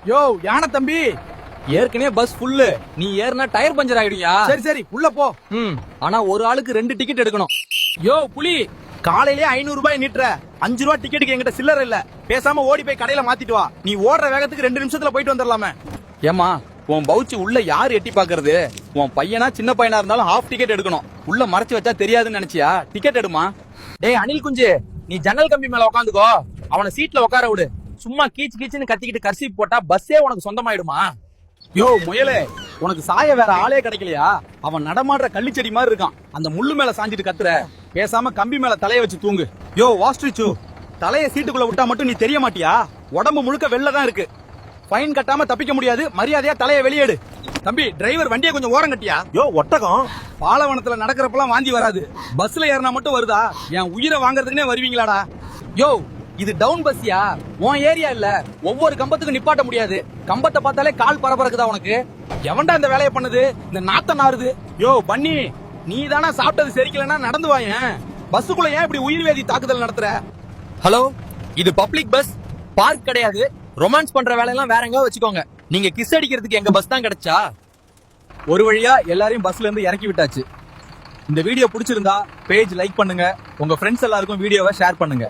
யோ யானை தம்பி, ஏற்கனவே பஸ் ஃபுல்லு. நீ ஏறினா டயர் பஞ்சர் ஆயிடுயா. சரி சரி உள்ள போ. ஆனா ஒரு ஆளுக்கு 2 டிக்கெட் எடுக்கணும். யோ புலி, காலையிலே 500 ரூபாய் நீட்டுற. 5 ரூபாய் டிக்கெட்டுக்கு என்கிட்ட சில்லற இல்ல. பேசாம ஓடி போய் கடையில மாத்திட்டு வா. நீ ஓடுற வேகத்துக்கு 2 நிமிஷத்துல போயிட்டு வந்துடலாமே. ஏமா உன் பவுச்சு உள்ள யாரு எட்டி பாக்குறது? உன் பையனா சின்ன பையனா இருந்தாலும் ஹாஃப் டிக்கெட் எடுக்கணும். உள்ள மறைச்சு வச்சா தெரியாதுன்னு நினைச்சியா? டிக்கெட் எடுமா. டேய் அனில் குஞ்சு, நீ ஜன்னல் கம்பி மேல உட்காந்துக்கோ. அவனை சீட்ல உட்கார விடு. சும்மா கீச்சு கீச்சுன்னு கத்திக்கிட்டு கர்சீப் போட்டா பஸ்ஸே உனக்கு சொந்தமாயிடுமா? யோ முயலே, உனக்கு சாய வேற ஆளே கிடைக்கலையா? அவன் நடமாடுற கள்ளிச்செடி மாதிரி இருக்கான். அந்த முள்ளு மேல சாஞ்சிட்டு கத்துற. பேசாம கம்பி மேல தலைய வச்சு தூங்கு. யோ வாஸ்ட்ரிச்சு, தலைய சீட்டுக்குள்ள விட்டா மட்டும் நீ தெரிய மாட்டியா? உடம்பு முழுக்க வெள்ளதான் இருக்கு. ஃபைன் கட்டாம தப்பிக்க முடியாது. மரியாதையா தலைய வெளியேடு. தம்பி டிரைவர், வண்டியை கொஞ்சம் ஓரம் கட்டியா? யோ ஒட்டகம், பாலவனத்துல நடக்கிறப்பெல்லாம் வாந்தி வராது. பஸ்ல ஏறினா மட்டும் வருதா? என் உயிரை வாங்குறதுக்குனே வருவீங்களாடா? யோ இது டவுன் பஸ்யா, உன் ஏரியா இல்ல. ஒவ்வொரு கம்பத்துக்கும் நிப்பாட்ட முடியாது. கம்பத்தை பார்த்தாலே கால் பரபரக்குதா உனக்கு? எவன்டா இந்த வேலையை பண்ணுது? இந்த நாத்த நாறுது. யோ பன்னி, நீ தானே சாப்பிட்டது சரிக்கலன்னா நடந்து வாயேன். பஸ்ஸுக்குள்ள ஏன் இப்படி உயிர்வேதி தாக்குதல் நடத்துற? ஹலோ, இது பப்ளிக் பஸ், பார்க் கிடையாது. ரொமான்ஸ் பண்ற வேலையெல்லாம் வேற எங்க வச்சுக்கோங்க. நீங்க கிஸ் அடிக்கிறதுக்கு எங்க பஸ் தான் கிடைச்சா? ஒரு வழியா எல்லாரையும் பஸ்ல இருந்து இறக்கி விட்டாச்சு. இந்த வீடியோ பிடிச்சிருந்தா பேஜ் லைக் பண்ணுங்க. உங்க ஃப்ரெண்ட்ஸ் எல்லாருக்கும் வீடியோவை ஷேர் பண்ணுங்க.